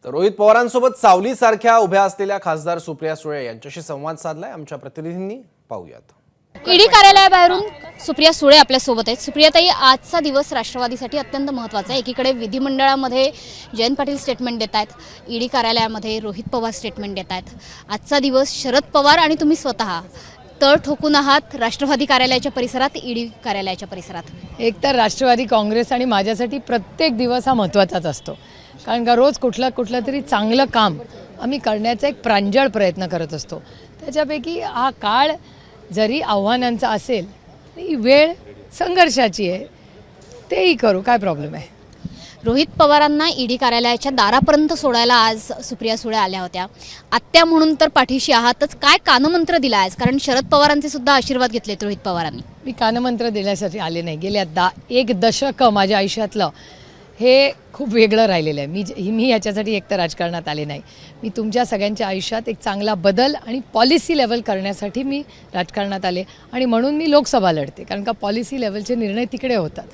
तर रोहित पवारांसोबत सावलीसारख्या उभ्या असलेल्या खासदार सुप्रिया सुळे यांच्याशी संवाद साधलाय आमच्या प्रतिनिधींनी. पाहूयात. ईडी कार्यालयाबाहेरून सुप्रिया सुळे आपल्या सोबत आहेत. सुप्रियाताई, आजचा दिवस राष्ट्रवादीसाठी अत्यंत महत्त्वाचा आहे. एकीकडे विधिमंडळामध्ये जयंत पाटील स्टेटमेंट देत आहेत, ईडी कार्यालयामध्ये रोहित पवार स्टेटमेंट देत आहेत. आजचा दिवस शरद पवार आणि तुम्ही स्वतः तळ ठोकून आहात राष्ट्रवादी कार्यालयाच्या परिसरात, ईडी कार्यालयाच्या परिसरात. एकतर राष्ट्रवादी काँग्रेस आणि माझ्यासाठी प्रत्येक दिवस हा महत्त्वाचाच असतो, कारण का रोज कुठलं तरी चांगलं काम आम्ही करण्याचा एक प्रांजळ प्रयत्न करत असतो. त्याच्यापैकी हा काळ जरी आव्हानांचा असेल ही वेळ संघर्षाची आहे, तेही करू, काय प्रॉब्लेम आहे. रोहित पवारांना ईडी कार्यालयाच्या दारापर्यंत सोडायला आज सुप्रिया सुळे आल्या होत्या. आत्या म्हणून तर पाठीशी आहातच, काय कानमंत्र दिला आज? कारण शरद पवारांचे सुद्धा आशीर्वाद घेतलेत रोहित पवारांनी. मी कानमंत्र देण्यासाठी आले नाही. गेल्या एक दशक माझ्या आयुष्यातलं हे खूप वेगळं राहिलेलं आहे. मी याच्यासाठी एकतर राजकारणात आले नाही. मी तुमच्या सगळ्यांच्या आयुष्यात एक चांगला बदल आणि पॉलिसी लेवल करण्यासाठी मी राजकारणात आले, आणि म्हणून मी लोकसभा लढते, कारण का पॉलिसी लेवलचे निर्णय तिकडे होतात.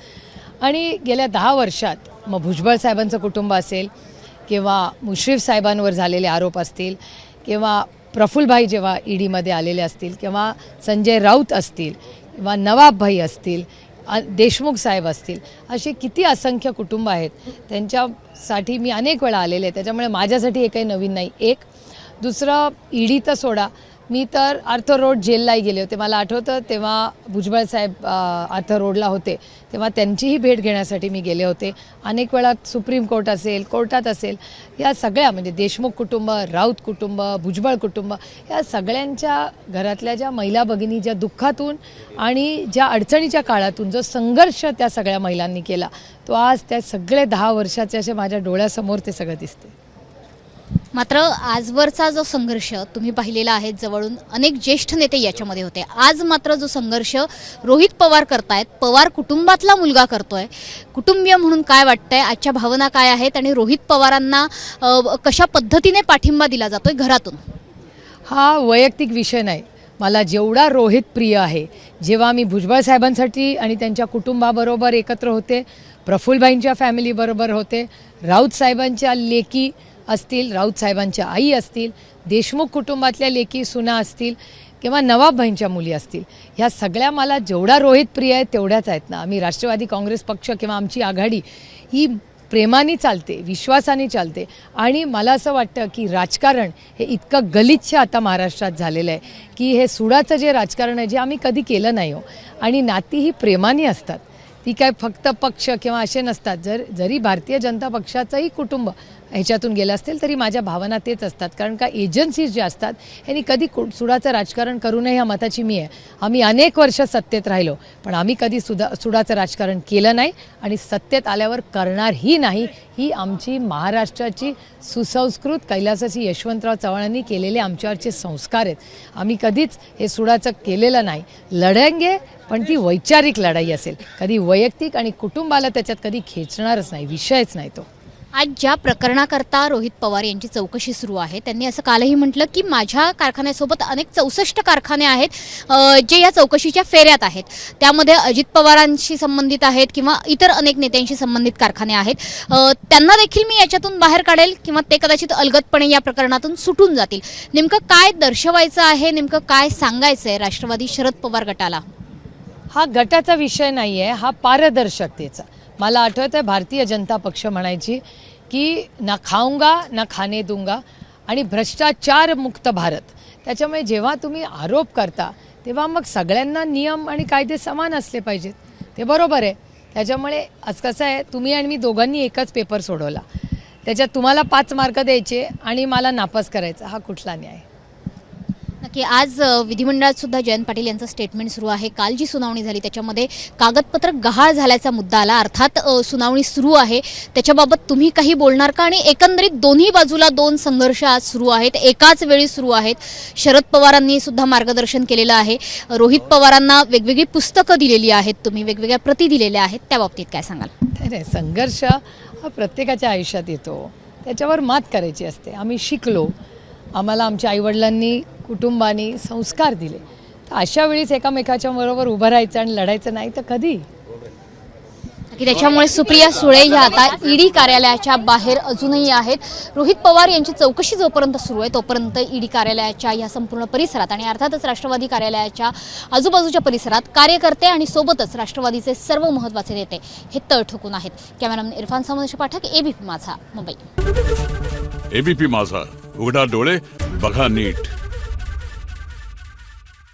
आणि गेल्या 10 वर्षात मग भुजबळ साहेबांचं कुटुंब असेल, किंवा मुश्रीफ साहेबांवर झालेले आरोप असतील, किंवा प्रफुल्लभाई जेव्हा ईडीमध्ये आलेले असतील, किंवा संजय राऊत असतील, किंवा नवाब भाई असतील, देशमुख साहेब असतील, असे किती असंख्य कुटुंब आहेत, त्यांच्यासाठी मी अनेक वेळा आलेले आहे. त्याच्यामुळे माझ्यासाठी हे काही नवीन नाही. एक दुसरं, ईडी तर सोडा, मी तर आर्थर रोड जेललाही गेले होते. मला आठवतं तेव्हा भुजबळ साहेब आर्थर रोडला होते, तेव्हा त्यांचीही भेट घेण्यासाठी मी गेले होते. अनेक वेळा सुप्रीम कोर्ट असेल, कोर्टात असेल, या सगळ्या म्हणजे देशमुख कुटुंब, राऊत कुटुंब, भुजबळ कुटुंब, या सगळ्यांच्या घरातल्या ज्या महिला भगिनी ज्या दुःखातून आणि ज्या अडचणीच्या काळातून जो संघर्ष त्या सगळ्या महिलांनी केला, तो आज त्या सगळे 10 वर्षाचे असे माझ्या डोळ्यासमोर ते सगळं दिसते. मात्र आजवरचा जो संघर्ष तुम्ही पाहिलेला आहे जवळून, अनेक ज्येष्ठ नेते याच्यामध्ये होते. आज मात्र जो संघर्ष रोहित पवार करतायत, पवार कुटुंबातला मुलगा करतोय, कुटुंबीय म्हणून काय वाटतंय, आजच्या भावना काय आहेत, आणि रोहित पवारांना कशा पद्धतीने पाठिंबा दिला जातोय घरातून? हा वैयक्तिक विषय नाही. मला जेवढा रोहित प्रिय आहे, जेव्हा मी भुजबळ साहेबांसाठी आणि त्यांच्या कुटुंबाबरोबर एकत्र होते, प्रफुल्लभाईंच्या फॅमिलीबरोबर होते, राऊत साहेबांच्या लेकी असतील, राऊत साहेबांच्या आई असतील, देशमुख कुटुंबातल्या लेकी सुना असतील, किंवा नवाबभाईंच्या मुली असतील, ह्या सगळ्या मला जेवढा रोहित प्रिय आहेत तेवढ्याच आहेत ना. आम्ही राष्ट्रवादी काँग्रेस पक्ष किंवा आमची आघाडी ही प्रेमाने चालते, विश्वासाने चालते. आणि मला असं वाटतं की राजकारण हे इतकं गलिच्छ आता महाराष्ट्रात झालेलं आहे की हे सुडाचं जे राजकारण आहे, जे आम्ही कधी केलं नाही हो. आणि नाती ही प्रेमाने असतात, ती काय फक्त पक्ष किंवा असे नसतात. जरी भारतीय जनता पक्षाचंही कुटुंब ह्याच्यातून गेलं असेल तरी माझ्या भावना तेच असतात, कारण का एजन्सीज जे असतात यांनी कधी सुडाचं राजकारण करू नये ह्या मताची मी आहे. आम्ही अनेक वर्ष सत्तेत राहिलो, पण आम्ही कधी सुडाचं राजकारण केलं नाही आणि सत्तेत आल्यावर करणारही नाही. ही आमची महाराष्ट्राची सुसंस्कृत कैलासाची यशवंतराव चव्हाणांनी केलेले आमच्यावरचे संस्कार आहेत. आम्ही कधीच हे सुडाचं केलेलं नाही. लढेंगे, पण ती वैचारिक लढाई असेल, कधी वैयक्तिक आणि कुटुंबाला त्याच्यात कधी खेचणारच नाही, विषयच नाही तो. आज ज्या प्रकरणाकरता रोहित पवार यांची चौकशी सुरू आहे, त्यांनी असं कालही म्हटलं की माझ्या कारखान्यासोबत अनेक 64 कारखाने आहेत जे या चौकशीच्या फेऱ्यात आहेत. त्यामध्ये अजित पवारांशी संबंधित आहेत किंवा इतर अनेक नेत्यांशी संबंधित कारखाने आहेत. त्यांना देखील मी याच्यातून बाहेर काढेल किंवा ते कदाचित अलगदपणे या प्रकरणातून सुटून जातील. नेमकं काय दर्शवायचं आहे, नेमकं काय सांगायचं आहे राष्ट्रवादी शरद पवार गटाला? हा गटाचा विषय नाही आहे, हा पारदर्शकतेचा. मला आठवतं आहे भारतीय जनता पक्ष म्हणायची की ना खाऊंगा ना खाने दूंगा आणि भ्रष्टाचार मुक्त भारत. त्याच्यामुळे जेव्हा तुम्ही आरोप करता तेव्हा मग सगळ्यांना नियम आणि कायदे समान असले पाहिजेत, ते बरोबर आहे. त्याच्यामुळे आज कसं आहे, तुम्ही आणि मी दोघांनी एकच पेपर सोडवला, त्याच्यात तुम्हाला 5 मार्क द्यायचे आणि मला नापास करायचा, हा कुठला न्याय? की आज विधिमंडळात सुद्धा जयंत पाटील यांचं स्टेटमेंट सुरू आहे. काल जी सुनावणी झाली त्याच्यामध्ये कागदपत्र गहाळ झाल्याचा मुद्दा आला. अर्थात सुनावणी सुरू आहे, त्याच्याबाबत तुम्ही काही बोलणार का? आणि एकंदरीत दोन्ही बाजूला 2 संघर्ष आज सुरू आहेत, एकाच वेळी सुरू आहेत. शरद पवारांनी सुद्धा मार्गदर्शन केलेलं आहे, रोहित पवारांना वेगवेगळी पुस्तकं दिलेली आहेत, तुम्ही वेगवेगळ्या प्रती दिलेल्या आहेत, त्या बाबतीत काय सांगाल? नाही, संघर्ष हा प्रत्येकाच्या आयुष्यात येतो, त्याच्यावर मात करायची असते. आम्ही शिकलो, आम्हाला आमच्या आईवडिलांनी कुटुंबाने संस्कार दिले, तर अशा वेळीच एकामेकाच्या बरोबर उभं राहायचं आणि लढायचं नाही तर कधी? की त्याच्यामुळे सुप्रिया सुळे ह्या आता ईडी कार्यालयाच्या बाहेर अजूनही आहेत. रोहित पवार यांची चौकशी जोपर्यंत सुरू आहे तोपर्यंत ईडी कार्यालयाच्या या संपूर्ण परिसरात आणि अर्थातच राष्ट्रवादी कार्यालयाच्या आजूबाजूच्या परिसरात कार्यकर्ते आणि सोबतच राष्ट्रवादीचे सर्व महत्त्वाचे नेते हे तळ ठोकून आहेत. कॅमेरामन इरफान समदेश पाठक, एबीपी माझा, मुंबई. एबीपी माझा, उघडा डोळे बघा नीट.